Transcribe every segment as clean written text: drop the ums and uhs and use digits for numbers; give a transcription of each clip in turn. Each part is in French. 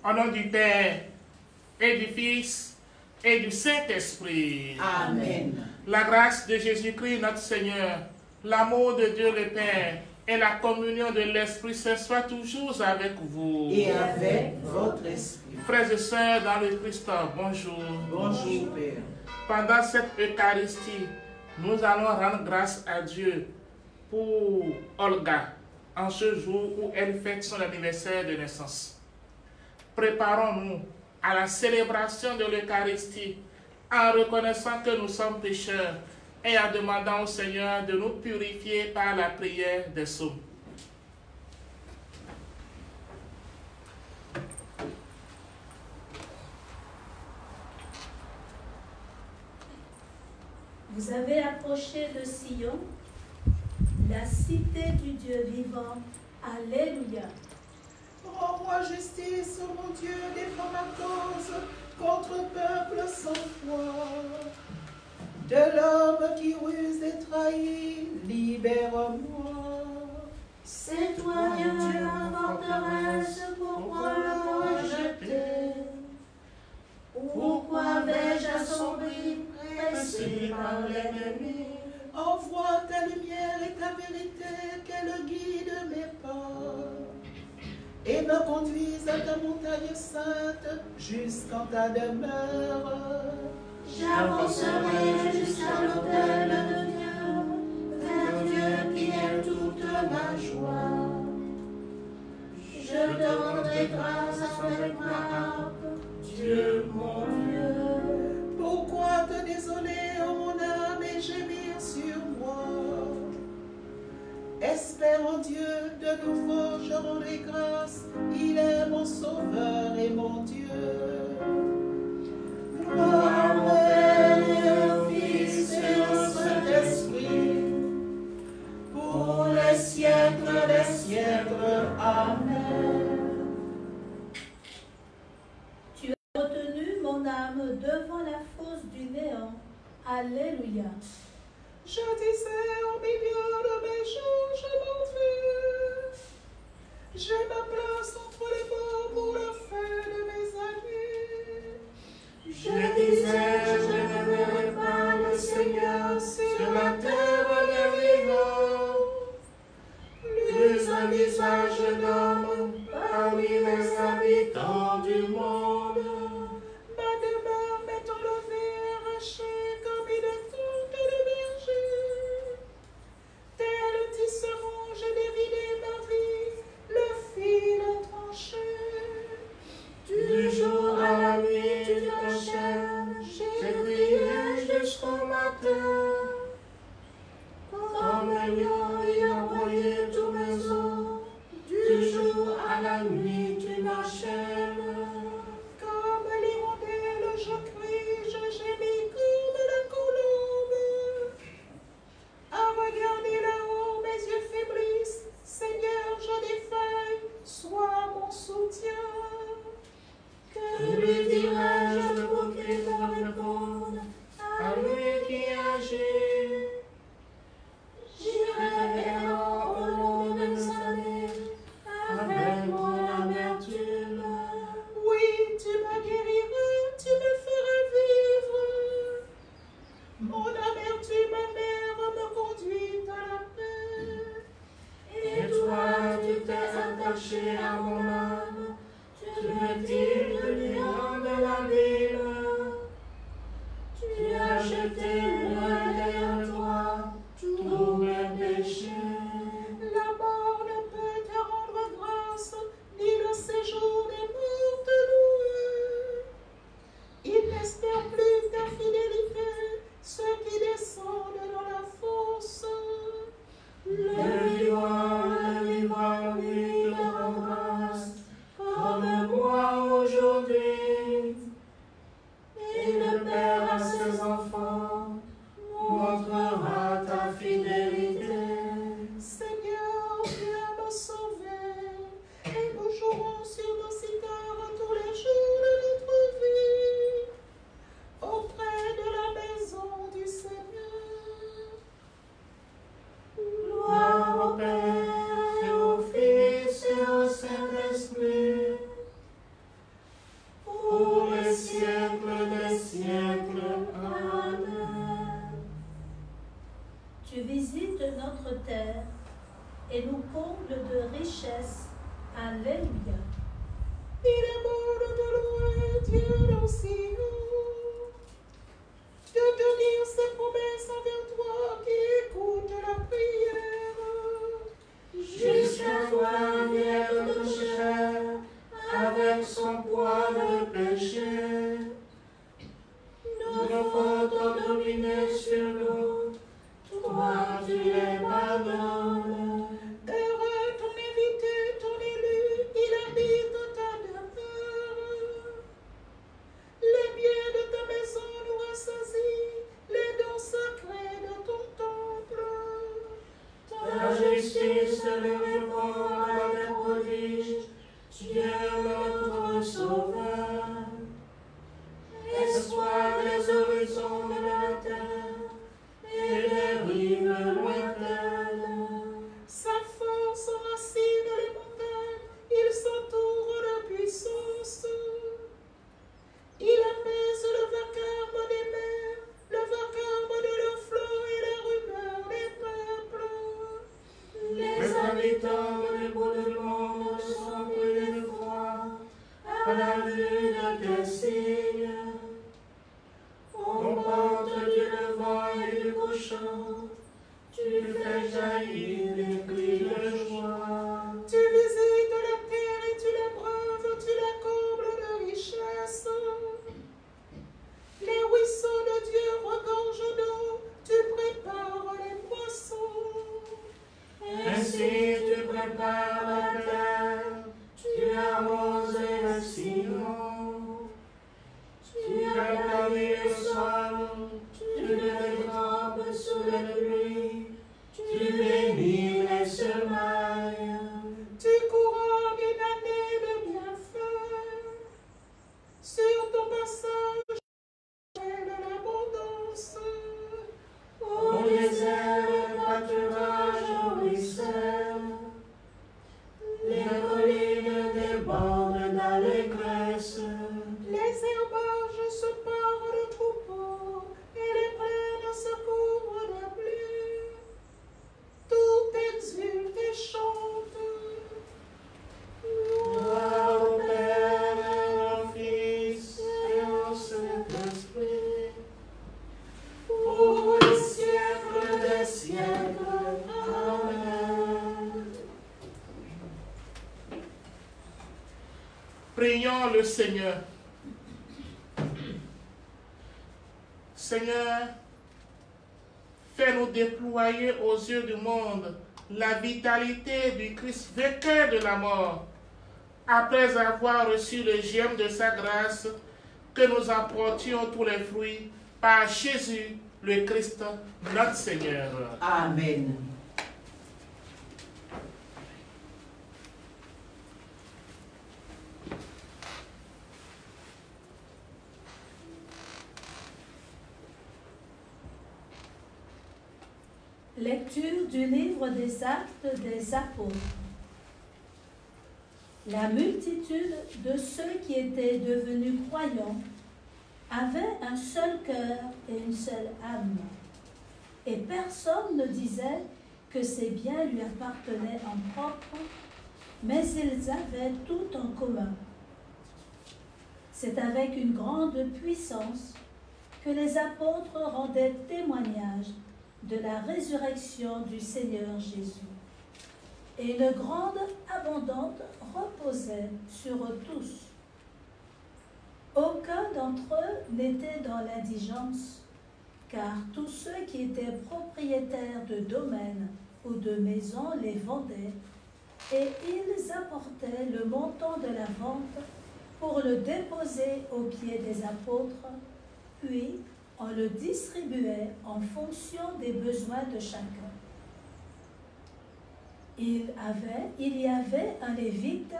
Au nom du Père, et du Fils, et du Saint-Esprit. Amen. La grâce de Jésus-Christ, notre Seigneur, l'amour de Dieu le Père, et la communion de l'Esprit Saint soit toujours avec vous. Et avec votre esprit. Frères et sœurs dans le Christ, bonjour. Bonjour, Père. Pendant cette Eucharistie, nous allons rendre grâce à Dieu pour Olga, en ce jour où elle fête son anniversaire de naissance. Préparons-nous à la célébration de l'Eucharistie en reconnaissant que nous sommes pécheurs et en demandant au Seigneur de nous purifier par la prière des psaumes. Vous avez approché de Sion, la cité du Dieu vivant. Alléluia. Rends-moi justice, mon Dieu, défends ma cause contre peuple sans foi. De l'homme qui ruse et trahit, libère-moi. C'est toi, Dieu, ma forteresse, pourquoi me rejeter? Pourquoi vais-je assombri, pressé par l'ennemi? Envoie ta lumière et ta vérité, qu'elle guide mes pas. Et me conduise à ta montagne sainte, jusqu'en ta demeure. J'avancerai jusqu'à l'autel de Dieu, vers Dieu qui est toute ma joie. Je te rendrai grâce avec ma harpe, Dieu mon Dieu. Pourquoi te désoler, ô mon âme, et gémir sur moi? Espère en Dieu, de nouveau je rendrai grâce, il est mon sauveur et mon Dieu. Gloire au Père et au Fils et au Saint-Esprit, pour les siècles des siècles. Amen. Tu as retenu mon âme devant la fosse du néant. Alléluia. Je disais au milieu de mes jours, je m'en vais. J'ai ma place entre les morts pour la fin de mes années. Je disais, je ne verrai pas le Seigneur sur la terre des vivants. Plus un visage d'homme parmi les habitants du monde. Ma demeure m'est enlevée, arrachée comme une tente de berger. Tel tisserand, j'ai dévidé ma vie, le fil tranché. Du jour à la nuit, tu t'enchaînes, j'ai prié jusqu'au matin. Comme un lion ayant broyé tous mes os, du jour à la nuit, tu m'enchaînes. Comme l'hirondelle, je crie, je gémis comme la colombe. À regarder là-haut, mes yeux faiblissent. Seigneur, je défaille, sois mon soutien. Que lui dirai-je pour qu'il me réponde, à lui qui agit? J'irai errant au long de mes années, avec mon amertume. Oui, tu me guériras, tu me feras vivre. Mon amertume amère me conduit à la paix. Et toi, tu t'es attaché à mon âme, tu me dis de lui rendre l'abîme. Tu as jeté loin derrière toi tous mes péchés. La mort ne peut te rendre grâce, ni le séjour des morts te louer. Ils n'espèrent plus ta fidélité, ceux qui descendent dans la fosse. Le vivant, lui te rend grâce, comme moi aujourd'hui. aussi de tenir ses promesses envers toi qui écoute la prière. Jusqu'à toi, Vierge de chair, avec son poids de péché, nos fautes ont dominé sur nous, toi tu les pardonnes. Heureux ton invité, ton élu, il habite ta demeure. Les biens de ta maison nous rassasient, les dons sacrés de ton temple. Ta justice nous répond à des prodiges, Dieu notre Sauveur. Espoir des horizons de la terre et des rives lointaines. Sa force enracine les montagnes, il s'entoure de puissance. Il apaise le vacarme des mers, le vacarme de leurs flots et la rumeur des peuples. Les habitants du bout du monde sont pris d'effroi à la vue de tes signes. Aux portes du levant et du couchant, tu fais jaillir des cris de joie. Tu visites la terre et tu la braves, tu la combles de richesses. Les ruisseaux de Dieu regorgent d'eau, tu prépares les poissons. Ainsi tu prépares la terre, tu arroses le sillon. Tu as planté le sol, tu le trempes sous la pluie, tu bénis les semailles. Tu couronnes une année de bienfaits. Sur ton passage, de l'abondance. Au désert, le pâturage ruisselle, les collines débordent d'allégresse. Les herbages se parent de troupeaux et les plaines se couvrent de blé. Tout exulte et chante. Gloire au Père et au Fils et au Saint-Esprit, pour les siècles des siècles. Amen. Prions le Seigneur. Seigneur, fais-nous déployer aux yeux du monde la vitalité du Christ vainqueur de la mort, après avoir reçu le germe de sa grâce, que nous apportions tous les fruits par Jésus, le Christ, notre Seigneur. Amen. Lecture du livre des Actes des Apôtres. La multitude de ceux qui étaient devenus croyants avait un seul cœur et une seule âme. Et personne ne disait que ses biens lui appartenaient en propre, mais ils avaient tout en commun. C'est avec une grande puissance que les apôtres rendaient témoignage de la résurrection du Seigneur Jésus. Et une grande abondante reposait sur eux tous. Aucun d'entre eux n'était dans l'indigence, car tous ceux qui étaient propriétaires de domaines ou de maisons les vendaient, et ils apportaient le montant de la vente pour le déposer aux pieds des apôtres, puis on le distribuait en fonction des besoins de chacun. Il y avait un lévite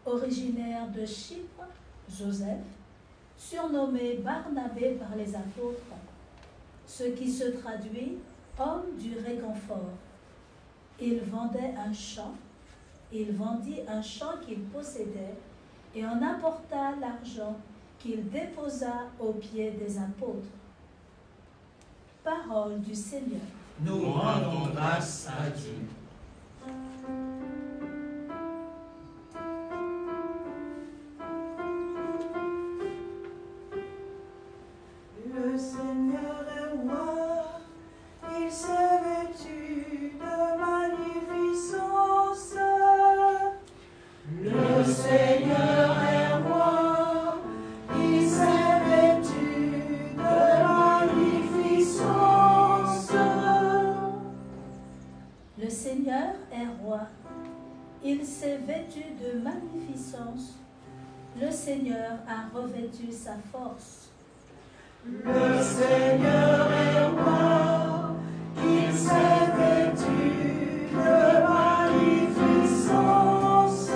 originaire de Chypre, Joseph, surnommé Barnabé par les apôtres, ce qui se traduit « homme du réconfort ». Il vendit un champ qu'il possédait et en apporta l'argent qu'il déposa aux pieds des apôtres. Parole du Seigneur. Nous rendons grâce à Dieu. Le Seigneur est roi, il s'est vêtu de magnificence. Le Seigneur est roi, il s'est vêtu de magnificence. Le Seigneur a revêtu sa force. Le Seigneur est roi, il s'est vêtu de magnificence.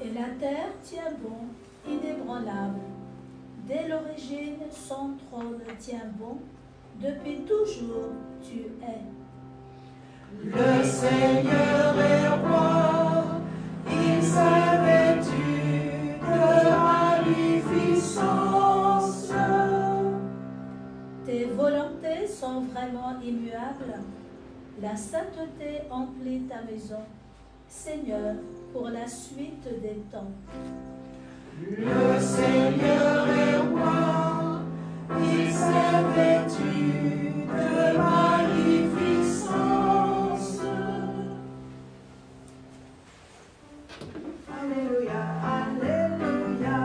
Et la terre tient bon, inébranlable. Dès l'origine, son trône tient bon. Depuis toujours, tu es. Le Seigneur est roi, il s'est vêtu de magnificence. Tes volontés sont vraiment immuables. La sainteté emplit ta maison. Seigneur, pour la suite des temps. Le Seigneur est roi, il s'est vêtu de magnificence. Alléluia, alléluia,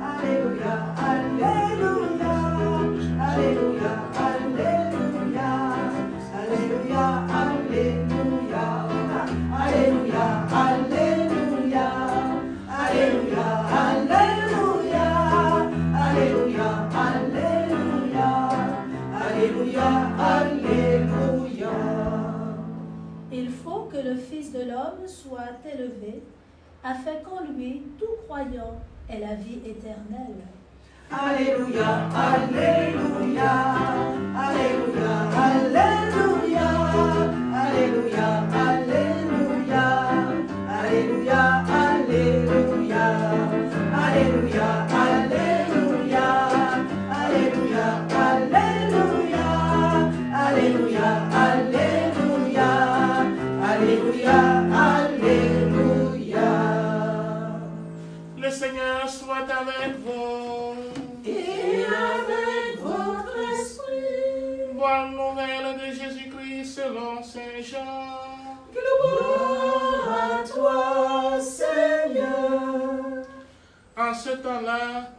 alléluia, alléluia, alléluia, alléluia, alléluia, alléluia, alléluia, alléluia, alléluia, alléluia, alléluia, alléluia, alléluia. Il faut que le Fils de l'homme soit élevé, afin qu'en lui, tout croyant ait la vie éternelle. Alléluia, alléluia, alléluia, alléluia, alléluia, alléluia, alléluia, alléluia, alléluia, alléluia, alléluia, alléluia, alléluia, alléluia, alléluia, alléluia. Le Seigneur soit avec vous. Et avec votre esprit. Bonne nouvelle de Jésus-Christ selon Saint Jean. Gloire à toi, Seigneur. En ce temps-là,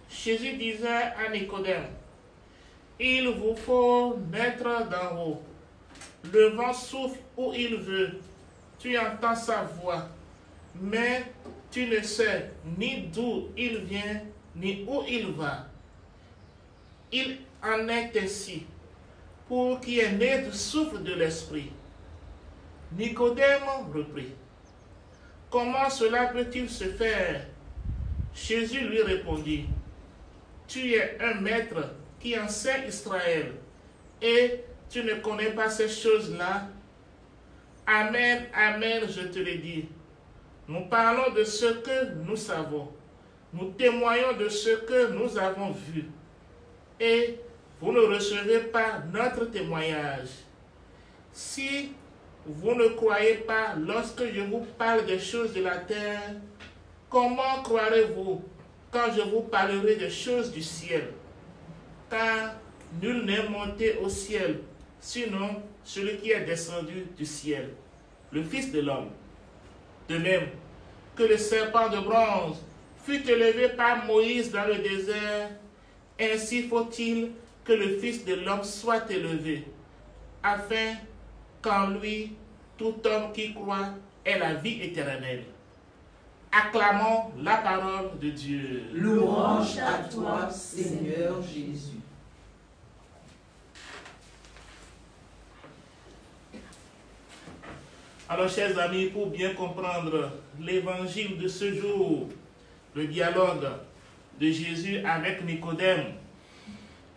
Jésus disait à Nicodème, il vous faut naître d'en haut. Le vent souffle où il veut. Tu entends sa voix, mais tu ne sais ni d'où il vient, ni où il va. Il en est ainsi pour qui est né du souffle de l'Esprit. Nicodème reprit, comment cela peut-il se faire? Jésus lui répondit, tu es un maître qui enseigne Israël et tu ne connais pas ces choses-là? Amen, amen, je te le dis. Nous parlons de ce que nous savons. Nous témoignons de ce que nous avons vu. Et vous ne recevez pas notre témoignage. Si vous ne croyez pas lorsque je vous parle des choses de la terre, comment croirez-vous quand je vous parlerai des choses du ciel? Car nul n'est monté au ciel, sinon celui qui est descendu du ciel, le Fils de l'homme. De même que le serpent de bronze fut élevé par Moïse dans le désert, ainsi faut-il que le Fils de l'homme soit élevé, afin qu'en lui, tout homme qui croit ait la vie éternelle. Acclamons la parole de Dieu. Louange à toi, Seigneur Jésus. Alors, chers amis, pour bien comprendre l'évangile de ce jour, le dialogue de Jésus avec Nicodème,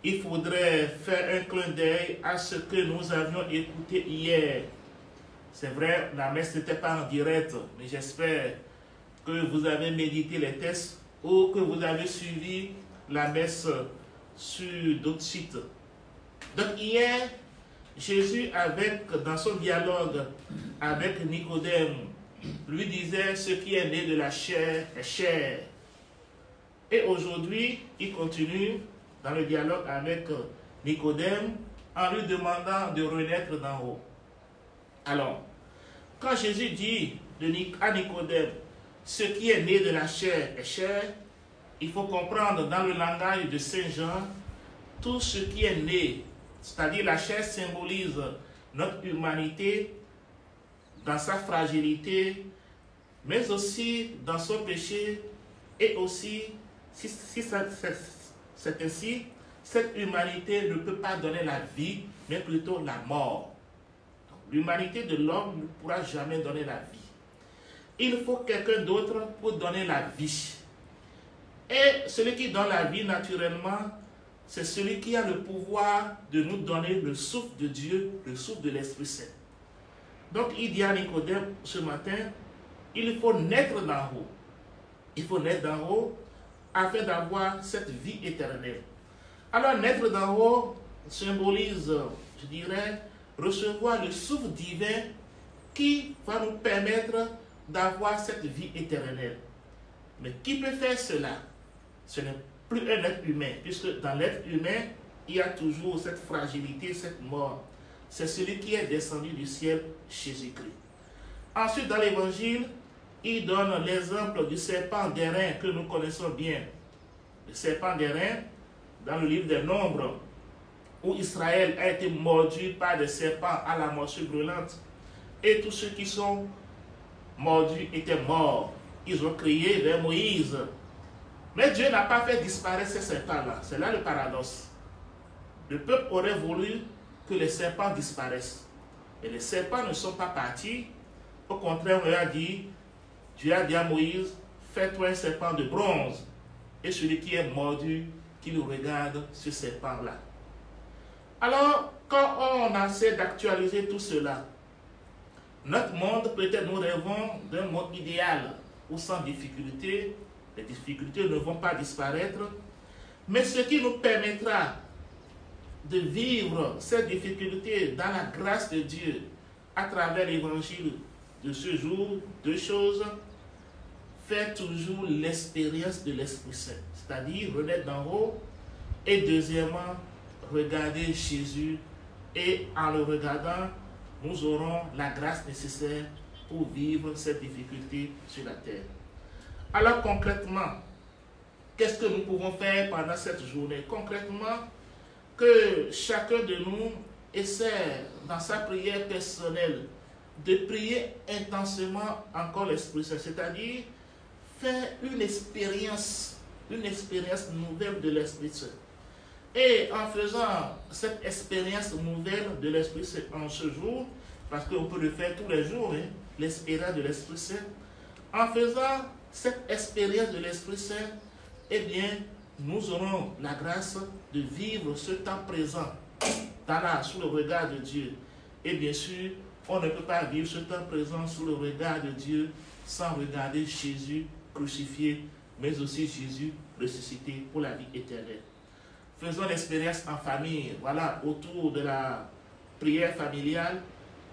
il faudrait faire un clin d'œil à ce que nous avions écouté hier. C'est vrai, la messe n'était pas en direct, mais j'espère que vous avez médité les textes ou que vous avez suivi la messe sur d'autres sites. Donc hier, Jésus, dans son dialogue avec Nicodème, lui disait ce qui est né de la chair est chair. Et aujourd'hui, il continue dans le dialogue avec Nicodème en lui demandant de renaître d'en haut. Alors, quand Jésus dit à Nicodème, ce qui est né de la chair est chair, il faut comprendre dans le langage de Saint Jean, tout ce qui est né, c'est-à-dire la chair symbolise notre humanité dans sa fragilité, mais aussi dans son péché, et aussi, si c'est ainsi, cette humanité ne peut pas donner la vie, mais plutôt la mort. L'humanité de l'homme ne pourra jamais donner la vie. Il faut quelqu'un d'autre pour donner la vie. Et celui qui donne la vie naturellement, c'est celui qui a le pouvoir de nous donner le souffle de Dieu, le souffle de l'Esprit Saint. Donc il dit à Nicodème ce matin, il faut naître d'en haut. Il faut naître d'en haut afin d'avoir cette vie éternelle. Alors naître d'en haut symbolise, je dirais, recevoir le souffle divin qui va nous permettre d'avoir cette vie éternelle. Mais qui peut faire cela? Ce n'est plus un être humain, puisque dans l'être humain, il y a toujours cette fragilité, cette mort. C'est celui qui est descendu du ciel, Jésus-Christ. Ensuite, dans l'Évangile, il donne l'exemple du serpent d'airain que nous connaissons bien. Le serpent d'airain, dans le livre des Nombres, où Israël a été mordu par des serpents à la morsure brûlante, et tous ceux qui sont mordus étaient morts. Ils ont crié vers Moïse. Mais Dieu n'a pas fait disparaître ces serpents-là. C'est là le paradoxe. Le peuple aurait voulu que les serpents disparaissent. Et les serpents ne sont pas partis. Au contraire, on a dit, Dieu a dit à Moïse, fais-toi un serpent de bronze. Et celui qui est mordu, qu'il regarde ce serpent-là. Alors, quand on essaie d'actualiser tout cela, notre monde, peut-être nous rêvons d'un monde idéal, où sans difficulté, les difficultés ne vont pas disparaître, mais ce qui nous permettra de vivre ces difficultés dans la grâce de Dieu à travers l'évangile de ce jour, deux choses: faire toujours l'expérience de l'Esprit Saint, c'est-à-dire renaître d'en haut, et deuxièmement, regarder Jésus, et en le regardant, nous aurons la grâce nécessaire pour vivre cette difficulté sur la terre. Alors concrètement, qu'est-ce que nous pouvons faire pendant cette journée? Concrètement, que chacun de nous essaie dans sa prière personnelle de prier intensément encore l'Esprit Saint, c'est-à-dire faire une expérience nouvelle de l'Esprit Saint. Et en faisant cette expérience nouvelle de l'Esprit Saint en ce jour, parce qu'on peut le faire tous les jours, hein, l'expérience de l'Esprit Saint, en faisant cette expérience de l'Esprit Saint, eh bien, nous aurons la grâce de vivre ce temps présent sous le regard de Dieu. Et bien sûr, on ne peut pas vivre ce temps présent sous le regard de Dieu sans regarder Jésus crucifié, mais aussi Jésus ressuscité pour la vie éternelle. Faisons l'expérience en famille, voilà, autour de la prière familiale,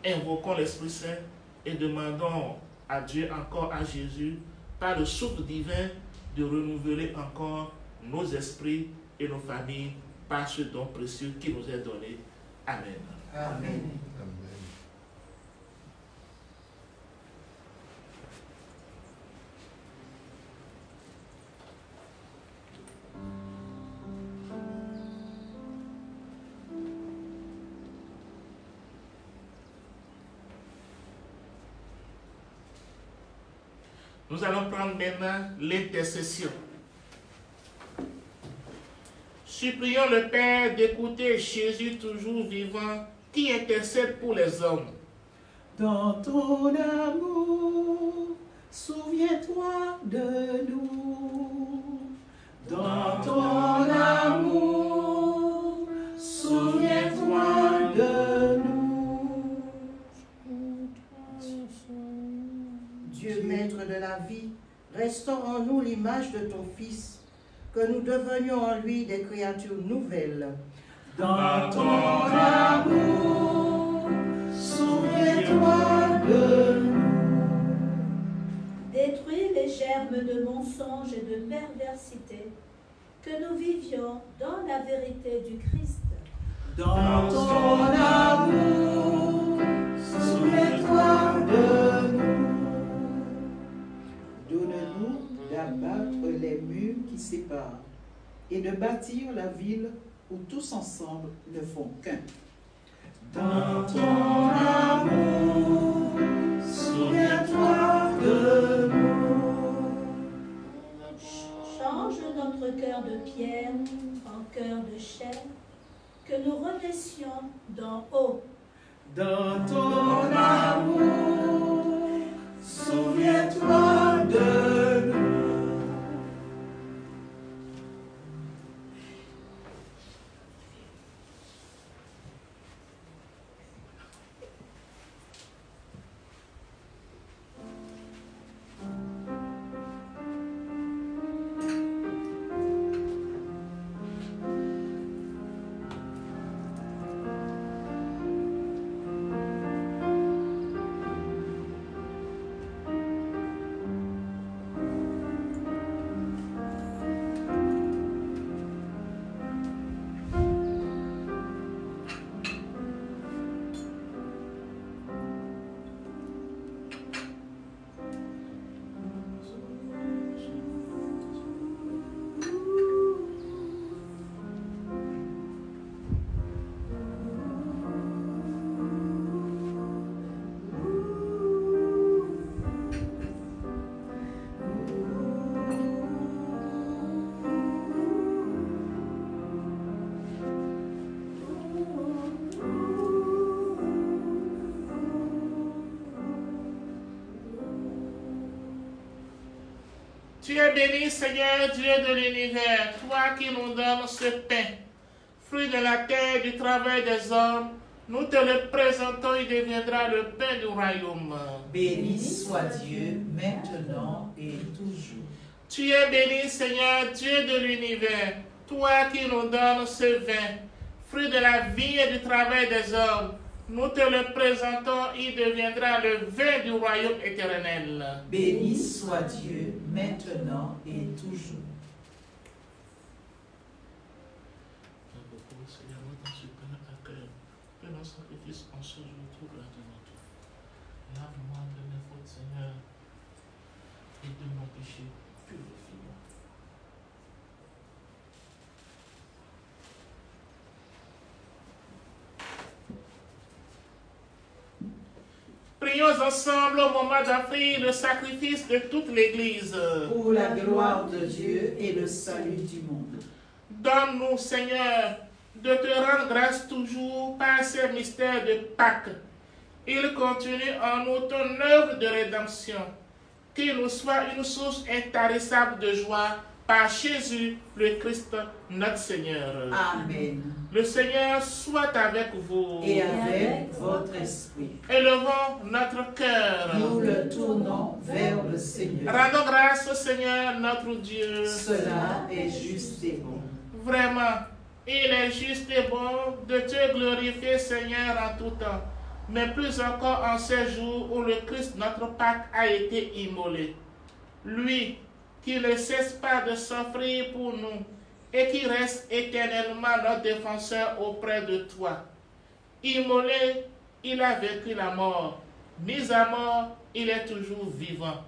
invoquons l'Esprit Saint et demandons à Dieu, encore à Jésus, par le souffle divin, de renouveler encore nos esprits et nos familles par ce don précieux qui nous est donné. Amen. Amen. Nous allons prendre maintenant l'intercession. Supplions le Père d'écouter Jésus toujours vivant qui intercède pour les hommes. Dans ton amour, souviens-toi de nous. Dans ton amour, souviens-toi de nous. Dieu, maître de la vie, restaure en nous l'image de ton Fils, que nous devenions en lui des créatures nouvelles. Dans ton amour, souviens-toi de nous. Détruis les germes de mensonges et de perversité, que nous vivions dans la vérité du Christ. Dans ton amour, souviens-toi de nous. d'abattre les murs qui séparent et de bâtir la ville où tous ensemble ne font qu'un. Dans ton amour, souviens-toi de nous. Change notre cœur de pierre en cœur de chair, que nous renaissions d'en haut. Dans ton amour, souviens-toi de nous. Tu es béni, Seigneur, Dieu de l'univers, toi qui nous donnes ce pain, fruit de la terre, du travail des hommes. Nous te le présentons, il deviendra le pain du royaume. Béni soit Dieu, maintenant et toujours. Tu es béni, Seigneur, Dieu de l'univers, toi qui nous donnes ce vin, fruit de la vie et du travail des hommes. Nous te le présentons, il deviendra le vin du royaume éternel. Béni soit Dieu, maintenant et toujours. Seigneur, dans ce pain à cœur, que nos sacrifices en ce jour troublent de notre vie. Lave-moi de mes fautes, Seigneur, et de mon péché, purifie-moi. Prions ensemble au moment d'offrir le sacrifice de toute l'Église. Pour la gloire de Dieu et le salut du monde. Donne-nous, Seigneur, de te rendre grâce toujours par ces mystères de Pâques. Il continue en nous ton œuvre de rédemption. Qu'il nous soit une source intarissable de joie par Jésus, le Christ, notre Seigneur. Amen. Le Seigneur soit avec vous. Et avec votre esprit. Élevons notre cœur. Nous le tournons vers le Seigneur. Rendons grâce au Seigneur, notre Dieu. Cela est juste et bon. Vraiment, il est juste et bon de te glorifier, Seigneur, en tout temps, mais plus encore en ces jours où le Christ, notre Pâque, a été immolé. Lui qui ne cesse pas de souffrir pour nous et qui reste éternellement notre défenseur auprès de toi. Immolé, il a vécu la mort. Mis à mort, il est toujours vivant.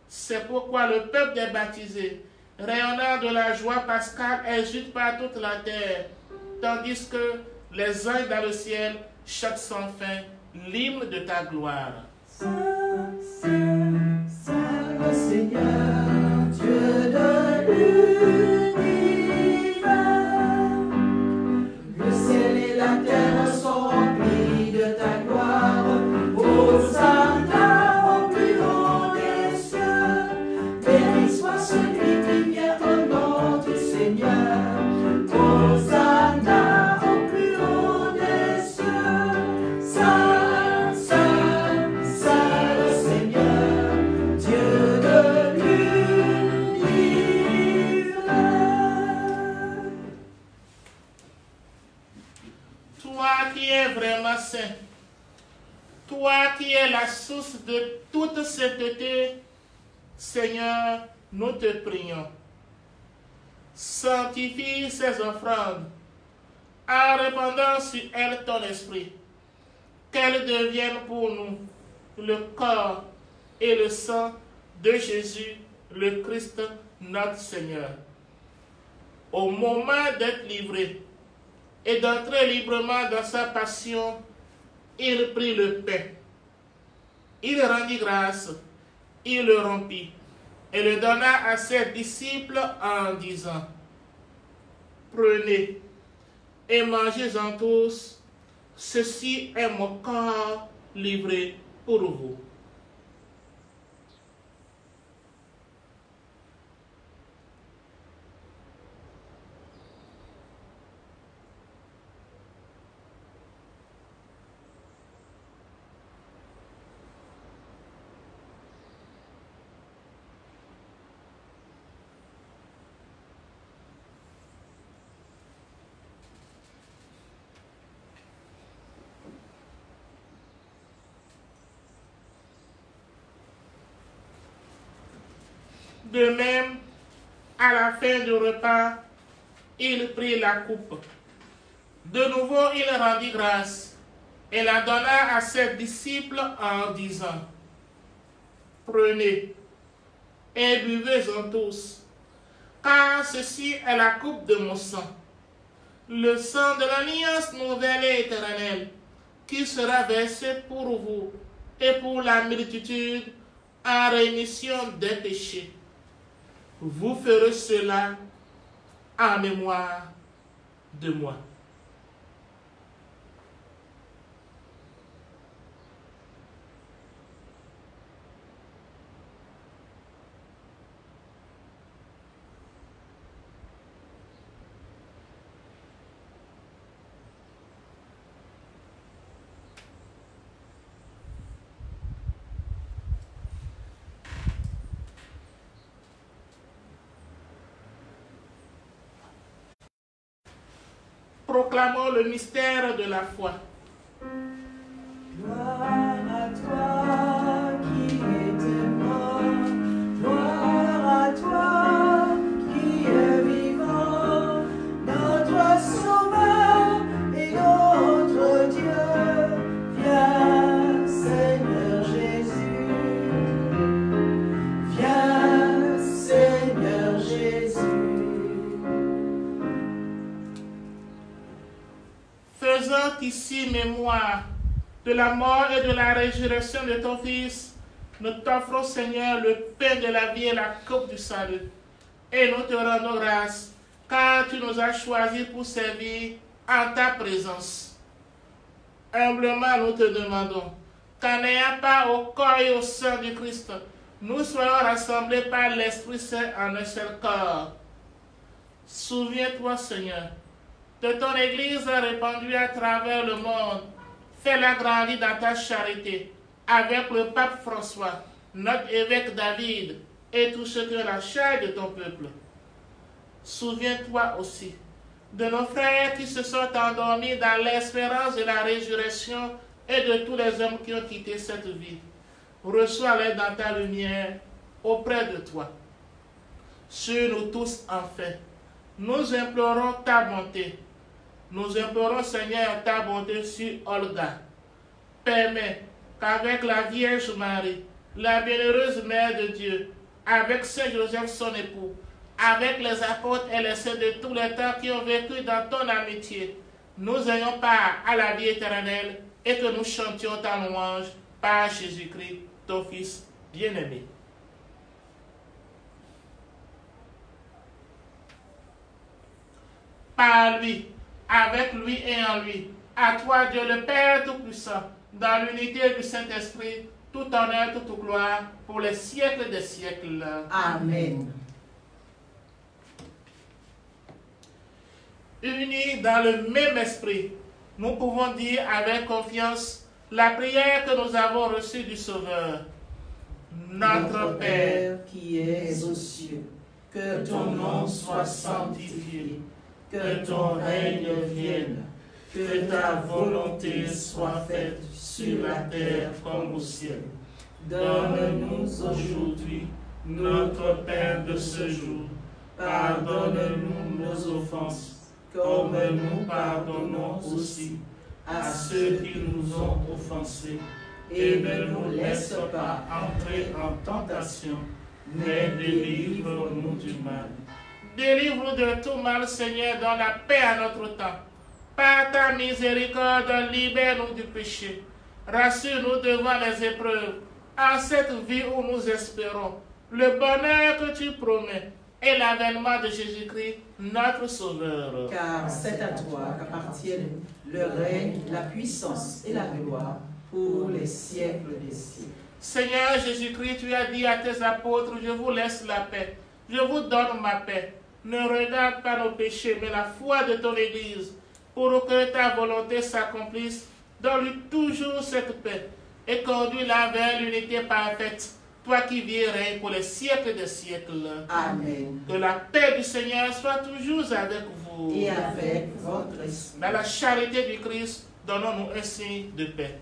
C'est pourquoi le peuple des baptisés, rayonnant de la joie pascale, agite par toute la terre, tandis que les anges dans le ciel chantent sans fin l'hymne de ta gloire. Saint, Saint, Saint le Seigneur, Dieu de l'univers. Le ciel et la terre sont remplis de ta gloire. Hosanna au plus haut des cieux. Béni soit celui qui vient au nom du Seigneur. Hosanna au plus haut des cieux. Saint, Saint, Saint le Seigneur, Dieu de l'univers. Toi qui es vraiment saint, toi qui es la source de toute sainteté, Seigneur, nous te prions. Sanctifie ces offrandes en répandant sur elles ton esprit, qu'elles deviennent pour nous le corps et le sang de Jésus, le Christ notre Seigneur. Au moment d'être livré et d'entrer librement dans sa passion, il prit le pain. Il rendit grâce, il le rompit et le donna à ses disciples en disant: Prenez et mangez-en tous, ceci est mon corps livré pour vous. De même, à la fin du repas, il prit la coupe. De nouveau, il rendit grâce et la donna à ses disciples en disant: Prenez et buvez-en tous, car ceci est la coupe de mon sang, le sang de l'alliance nouvelle et éternelle, qui sera versé pour vous et pour la multitude en rémission des péchés. Vous ferez cela en mémoire de moi. Proclamons le mystère de la foi. Gloire à toi qui étais mort, gloire à toi qui es vivant, notre Sauveur et notre Dieu. Viens, Seigneur Jésus, viens, Seigneur Jésus. Faisant ici mémoire de la mort et de la résurrection de ton Fils, nous t'offrons, Seigneur, le pain de la vie et la coupe du salut. Et nous te rendons grâce, car tu nous as choisis pour servir en ta présence. Humblement, nous te demandons qu'en n'ayant pas au corps et au sang du Christ, nous soyons rassemblés par l'Esprit Saint en un seul corps. Souviens-toi, Seigneur, de ton Église répandue à travers le monde. Fais-la grandir dans ta charité, avec le pape François, notre évêque David, et tous ceux qui ont la chair de ton peuple. Souviens-toi aussi de nos frères qui se sont endormis dans l'espérance de la résurrection et de tous les hommes qui ont quitté cette vie. Reçois-les dans ta lumière auprès de toi. Sur nous tous, enfin, nous implorons ta bonté. Nous implorons, Seigneur, ta bonté sur Olga. Permets qu'avec la Vierge Marie, la bienheureuse Mère de Dieu, avec Saint Joseph son époux, avec les apôtres et les saints de tous les temps qui ont vécu dans ton amitié, nous ayons part à la vie éternelle et que nous chantions ta louange par Jésus-Christ, ton Fils bien-aimé. Par lui, avec lui et en lui, à toi Dieu le Père Tout-Puissant, dans l'unité du Saint-Esprit, tout honneur, toute gloire, pour les siècles des siècles. Amen. Unis dans le même esprit, nous pouvons dire avec confiance la prière que nous avons reçue du Sauveur. Notre Père, qui es aux cieux, que ton nom soit sanctifié, que ton règne vienne, que ta volonté soit faite sur la terre comme au ciel. Donne-nous aujourd'hui notre pain de ce jour. Pardonne-nous nos offenses, comme nous pardonnons aussi à ceux qui nous ont offensés. Et ne nous laisse pas entrer en tentation, mais délivre-nous du mal. Délivre-nous de tout mal, Seigneur, donne la paix à notre temps. Par ta miséricorde, libère-nous du péché. Rassure-nous devant les épreuves. En cette vie où nous espérons, le bonheur que tu promets et l'avènement de Jésus-Christ, notre Sauveur. Car c'est à toi qu'appartiennent le règne, la puissance et la gloire pour les siècles des siècles. Seigneur Jésus-Christ, tu as dit à tes apôtres, je vous laisse la paix, je vous donne ma paix. Ne regarde pas nos péchés, mais la foi de ton Église, pour que ta volonté s'accomplisse. Donne-lui toujours cette paix et conduis-la vers l'unité parfaite, toi qui vis et règnes pour les siècles des siècles. Amen. Que la paix du Seigneur soit toujours avec vous. Et avec votre esprit. Dans la charité du Christ, donnons-nous un signe de paix.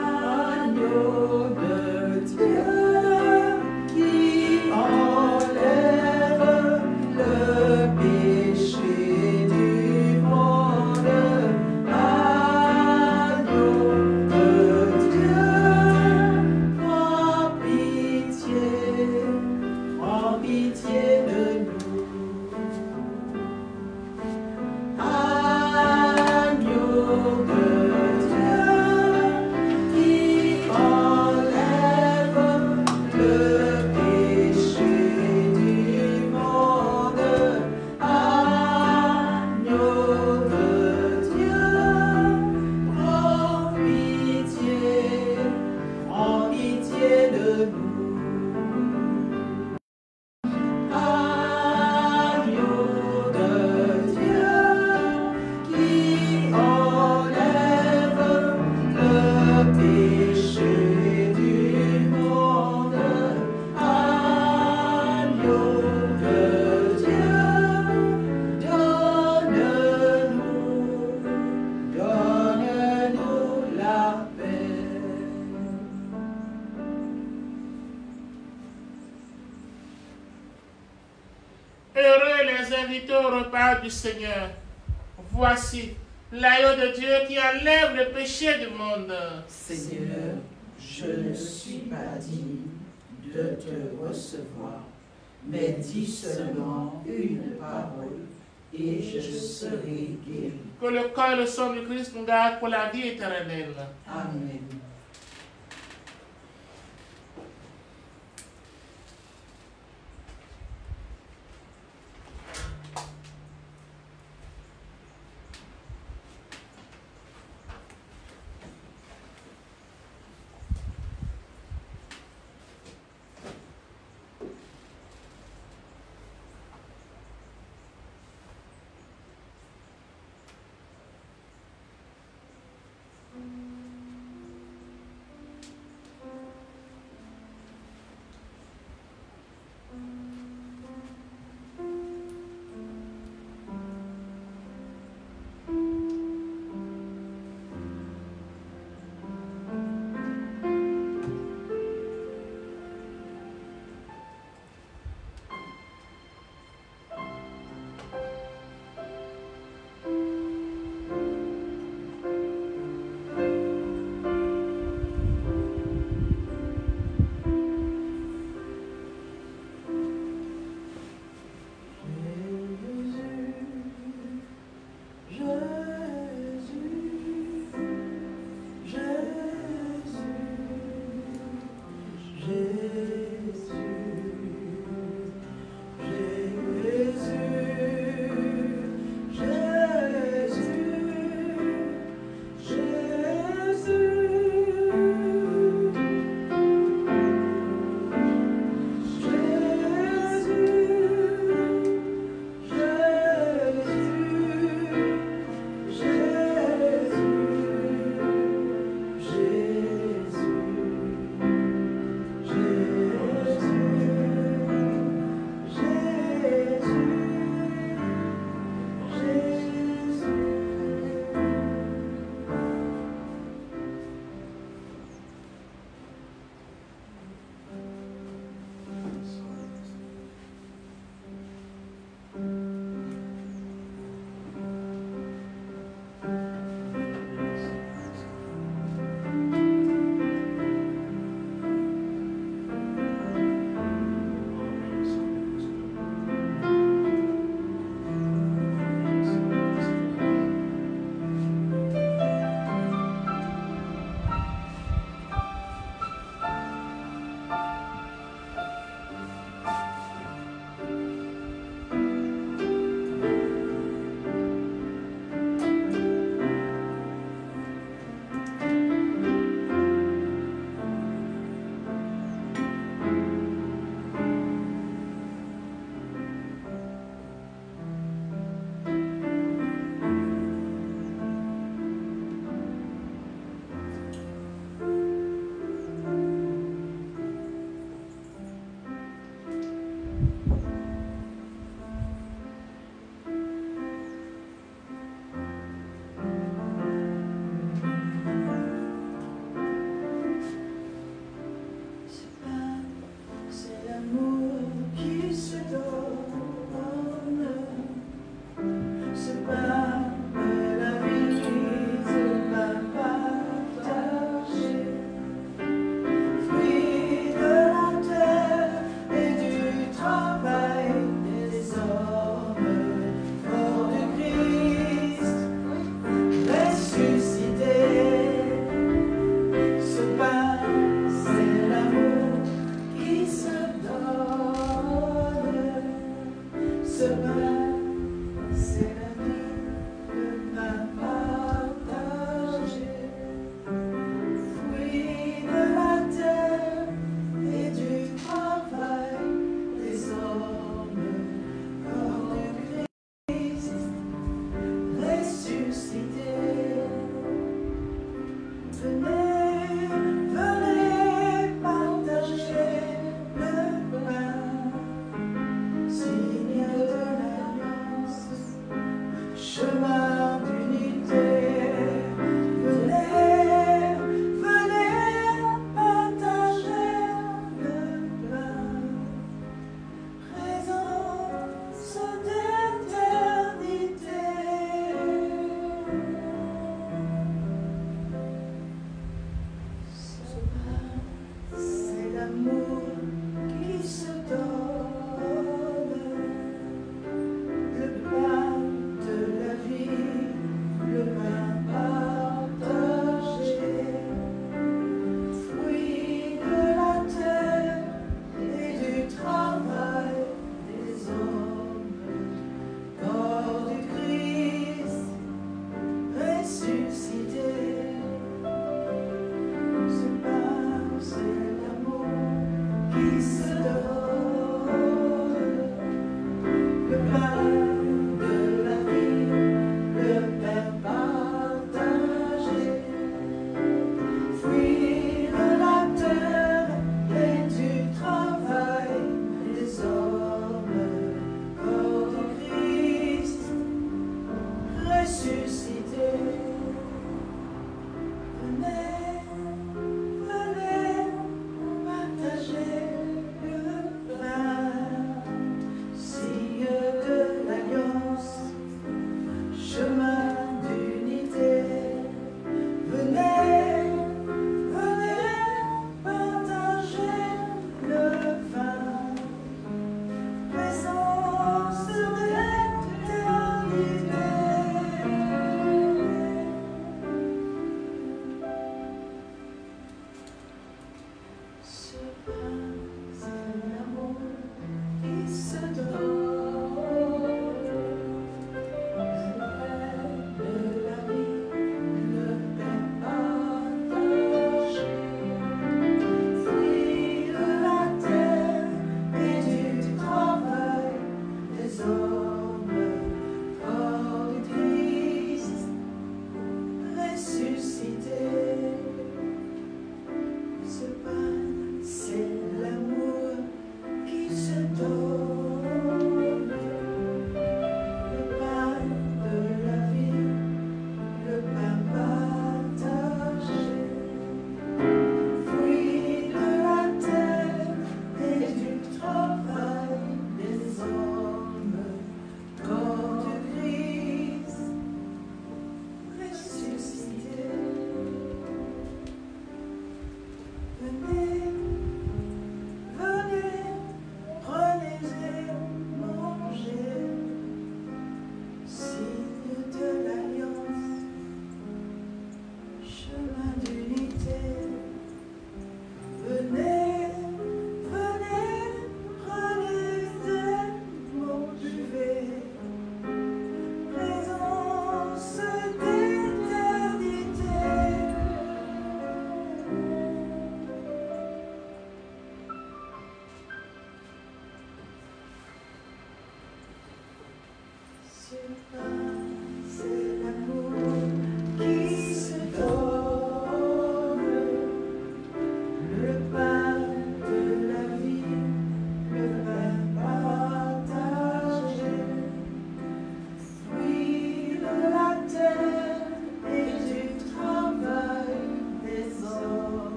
Agneau de Dieu qui enlève le péché du monde. Agneau de Dieu, prends pitié de nous. Agneau de Dieu qui enlève le péché du monde. Agneau de Dieu, prends pitié de nous. Agneau de Dieu qui enlève le péché du monde. Agneau de Dieu, donne-nous la paix. Heureux les invités au repas du Seigneur. Voici l'agneau de Dieu qui enlève le péché du monde. Seigneur, je ne suis pas digne de te recevoir, mais dis seulement une parole et je serai guéri. Que le corps et le sang du Christ nous gardent pour la vie éternelle. Amen.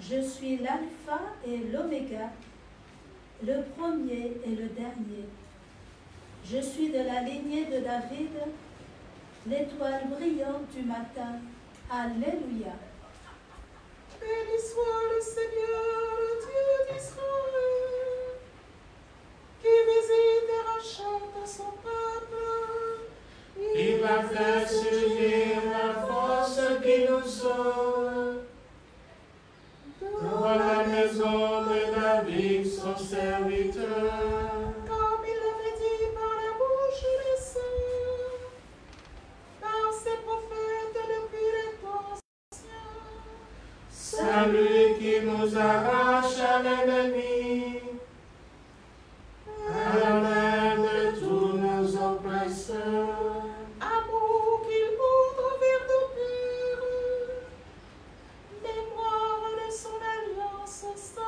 Je suis l'alpha et l'oméga, le premier et le dernier. Je suis de la lignée de David, l'étoile brillante du matin. Alléluia. Béni soit le Seigneur, le Dieu d'Israël, qui visite et rachète son peuple. Il a fait surgir la force qui nous sauve. Dans la maison de David, son serviteur. Comme il l'avait dit par la bouche des saints, par ses prophètes depuis les temps anciens. Celui qui nous arrache à l'ennemi, à la main de tous nos oppresseurs. Amour qu'il montre envers nos pères, mémoire de son alliance sainte.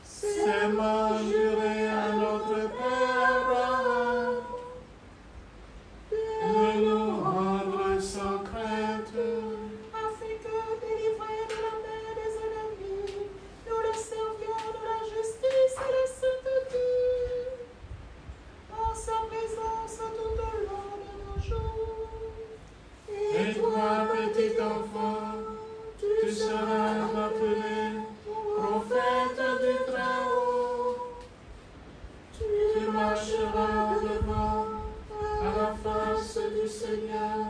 Serment juré à notre Père Abraham, de nous rendre sans crainte, Afin que, délivrés de la main des ennemis, nous le servions de la justice et la sainteté, en sa présence tout au long de nos jours. et toi, petit enfant, tu seras appelé prophète du Très-Haut. Tu marcheras devant à la face du Seigneur,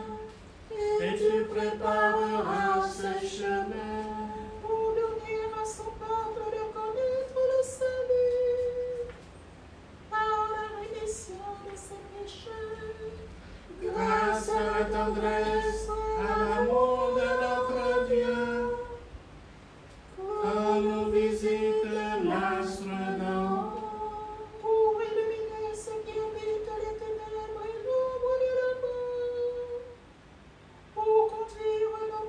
et tu prépareras ses chemins. Pour donner à son peuple de connaître le salut, par la rémission de ses péchés, Grâce à la tendresse, à l'amour de notre Dieu, quand nous visite l'astre d'en haut. pour illuminer ceux qui habitent les ténèbres et l'ombre de la mort, pour conduire nos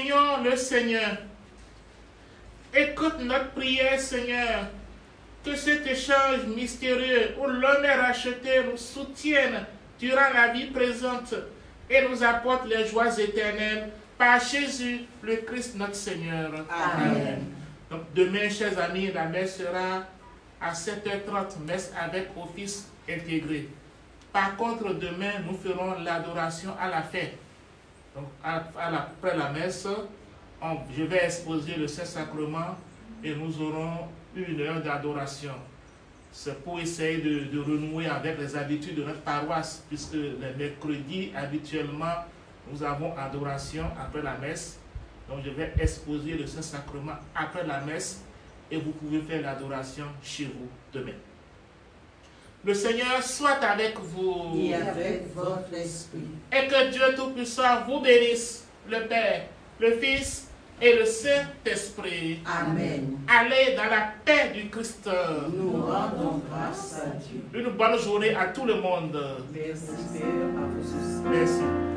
prions le Seigneur. Écoute notre prière, Seigneur. Que cet échange mystérieux où l'homme est racheté nous soutienne durant la vie présente et nous apporte les joies éternelles par Jésus, le Christ notre Seigneur. Amen. Donc demain, chers amis, la messe sera à 7h30, messe avec office intégré. Par contre, demain, nous ferons l'adoration à la fin. Donc après la messe, je vais exposer le Saint-Sacrement et nous aurons 1 heure d'adoration. C'est pour essayer de renouer avec les habitudes de notre paroisse, puisque les mercredis, habituellement, nous avons adoration après la messe. Donc je vais exposer le Saint-Sacrement après la messe et vous pouvez faire l'adoration chez vous demain. Le Seigneur soit avec vous. Et avec votre esprit. Et que Dieu Tout-Puissant vous bénisse, le Père, le Fils et le Saint-Esprit. Amen. Allez dans la paix du Christ. Nous rendons grâce à Dieu. Une bonne journée à tout le monde. Merci Père, à vous aussi. Merci.